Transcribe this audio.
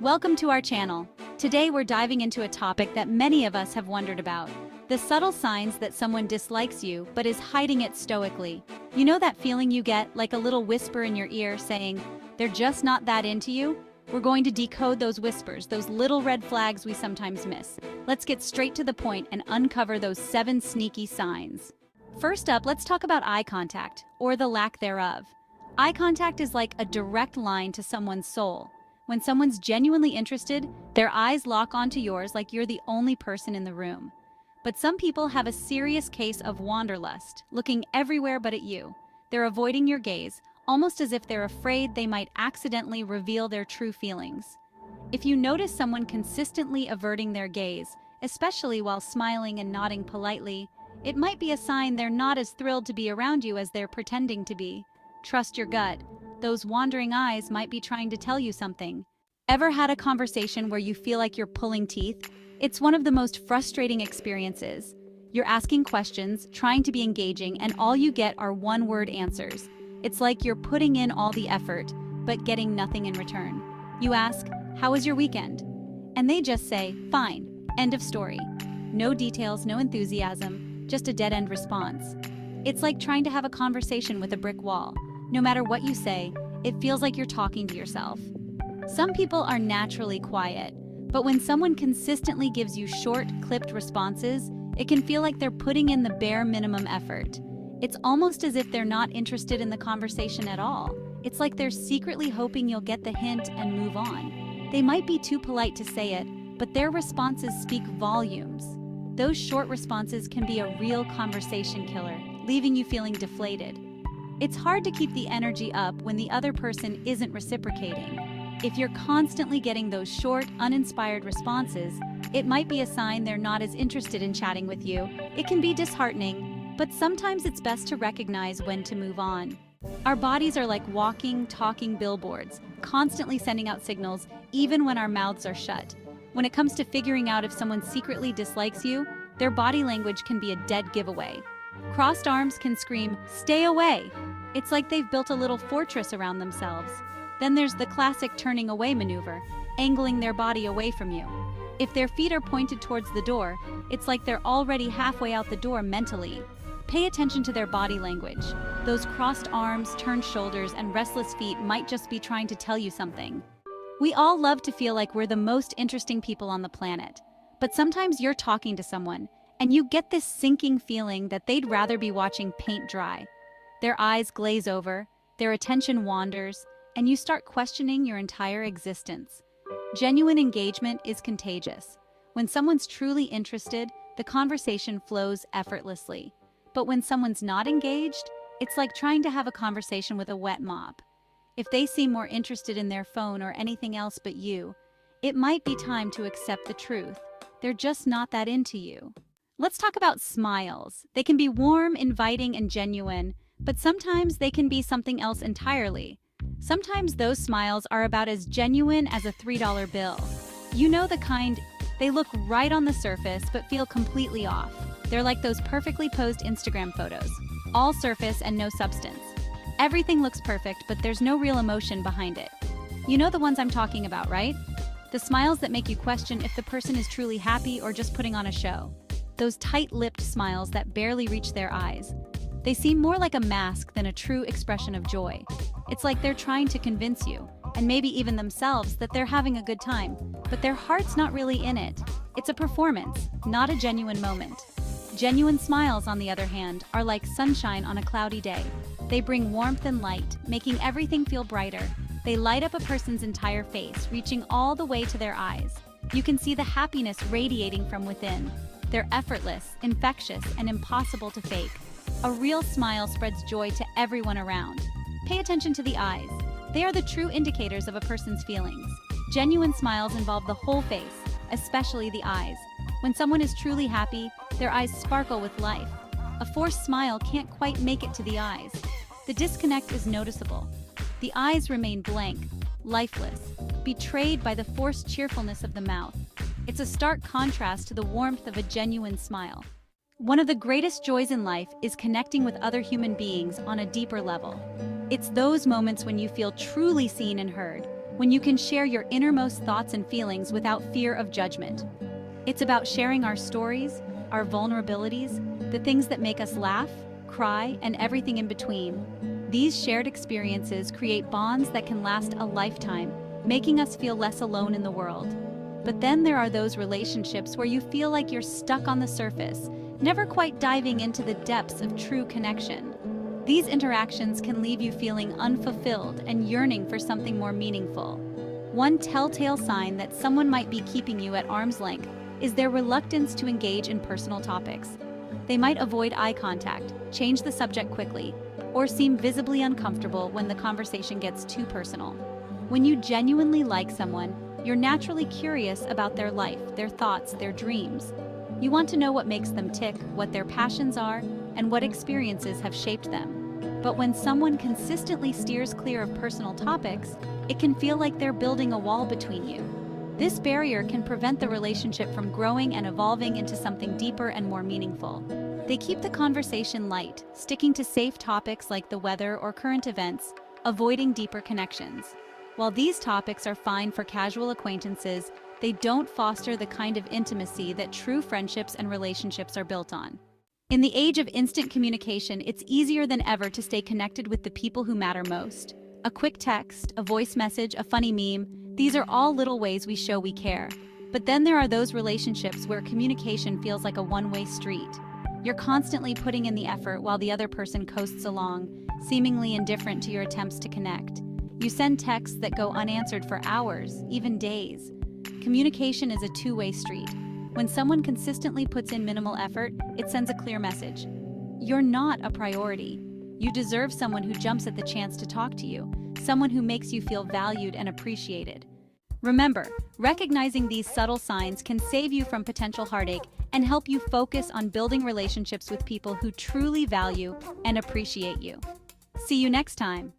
Welcome to our channel. Today we're diving into a topic that many of us have wondered about. The subtle signs that someone dislikes you but is hiding it stoically. You know that feeling you get, like a little whisper in your ear saying, they're just not that into you? We're going to decode those whispers, those little red flags we sometimes miss. Let's get straight to the point and uncover those 7 sneaky signs. First up, let's talk about eye contact, or the lack thereof. Eye contact is like a direct line to someone's soul. When someone's genuinely interested, their eyes lock onto yours like you're the only person in the room. But some people have a serious case of wanderlust, looking everywhere but at you. They're avoiding your gaze, almost as if they're afraid they might accidentally reveal their true feelings. If you notice someone consistently averting their gaze, especially while smiling and nodding politely, it might be a sign they're not as thrilled to be around you as they're pretending to be. Trust your gut. Those wandering eyes might be trying to tell you something. Ever had a conversation where you feel like you're pulling teeth? It's one of the most frustrating experiences. You're asking questions, trying to be engaging, and all you get are one-word answers. It's like you're putting in all the effort, but getting nothing in return. You ask, "How was your weekend?" And they just say, "Fine, end of story." No details, no enthusiasm, just a dead-end response. It's like trying to have a conversation with a brick wall. No matter what you say, it feels like you're talking to yourself. Some people are naturally quiet, but when someone consistently gives you short, clipped responses, it can feel like they're putting in the bare minimum effort. It's almost as if they're not interested in the conversation at all. It's like they're secretly hoping you'll get the hint and move on. They might be too polite to say it, but their responses speak volumes. Those short responses can be a real conversation killer, leaving you feeling deflated. It's hard to keep the energy up when the other person isn't reciprocating. If you're constantly getting those short, uninspired responses, it might be a sign they're not as interested in chatting with you. It can be disheartening, but sometimes it's best to recognize when to move on. Our bodies are like walking, talking billboards, constantly sending out signals, even when our mouths are shut. When it comes to figuring out if someone secretly dislikes you, their body language can be a dead giveaway. Crossed arms can scream, "Stay away!" It's like they've built a little fortress around themselves. Then there's the classic turning away maneuver, angling their body away from you. If their feet are pointed towards the door, it's like they're already halfway out the door mentally. Pay attention to their body language. Those crossed arms, turned shoulders, and restless feet might just be trying to tell you something. We all love to feel like we're the most interesting people on the planet. But sometimes you're talking to someone, and you get this sinking feeling that they'd rather be watching paint dry. Their eyes glaze over, their attention wanders, and you start questioning your entire existence. Genuine engagement is contagious. When someone's truly interested, the conversation flows effortlessly. But when someone's not engaged, it's like trying to have a conversation with a wet mop. If they seem more interested in their phone or anything else but you, it might be time to accept the truth. They're just not that into you. Let's talk about smiles. They can be warm, inviting, and genuine, but sometimes they can be something else entirely. Sometimes those smiles are about as genuine as a $3 bill. You know the kind, they look right on the surface but feel completely off. They're like those perfectly posed Instagram photos, all surface and no substance. Everything looks perfect, but there's no real emotion behind it. You know the ones I'm talking about, right? The smiles that make you question if the person is truly happy or just putting on a show. Those tight-lipped smiles that barely reach their eyes. They seem more like a mask than a true expression of joy. It's like they're trying to convince you, and maybe even themselves, that they're having a good time, but their heart's not really in it. It's a performance, not a genuine moment. Genuine smiles, on the other hand, are like sunshine on a cloudy day. They bring warmth and light, making everything feel brighter. They light up a person's entire face, reaching all the way to their eyes. You can see the happiness radiating from within. They're effortless, infectious, and impossible to fake. A real smile spreads joy to everyone around. Pay attention to the eyes. They are the true indicators of a person's feelings. Genuine smiles involve the whole face, especially the eyes. When someone is truly happy, their eyes sparkle with life. A forced smile can't quite make it to the eyes. The disconnect is noticeable. The eyes remain blank, lifeless, betrayed by the forced cheerfulness of the mouth. It's a stark contrast to the warmth of a genuine smile. One of the greatest joys in life is connecting with other human beings on a deeper level. It's those moments when you feel truly seen and heard, when you can share your innermost thoughts and feelings without fear of judgment. It's about sharing our stories, our vulnerabilities, the things that make us laugh, cry, and everything in between. These shared experiences create bonds that can last a lifetime, making us feel less alone in the world. But then there are those relationships where you feel like you're stuck on the surface, never quite diving into the depths of true connection. These interactions can leave you feeling unfulfilled and yearning for something more meaningful. One telltale sign that someone might be keeping you at arm's length is their reluctance to engage in personal topics. They might avoid eye contact, change the subject quickly, or seem visibly uncomfortable when the conversation gets too personal. When you genuinely like someone, you're naturally curious about their life, their thoughts, their dreams. You want to know what makes them tick, what their passions are, and what experiences have shaped them. But when someone consistently steers clear of personal topics, it can feel like they're building a wall between you. This barrier can prevent the relationship from growing and evolving into something deeper and more meaningful. They keep the conversation light, sticking to safe topics like the weather or current events, avoiding deeper connections. While these topics are fine for casual acquaintances, they don't foster the kind of intimacy that true friendships and relationships are built on. In the age of instant communication, it's easier than ever to stay connected with the people who matter most. A quick text, a voice message, a funny meme, these are all little ways we show we care. But then there are those relationships where communication feels like a one-way street. You're constantly putting in the effort while the other person coasts along, seemingly indifferent to your attempts to connect. You send texts that go unanswered for hours, even days. Communication is a two-way street. When someone consistently puts in minimal effort, it sends a clear message. You're not a priority. You deserve someone who jumps at the chance to talk to you, someone who makes you feel valued and appreciated. Remember, recognizing these subtle signs can save you from potential heartache and help you focus on building relationships with people who truly value and appreciate you. See you next time.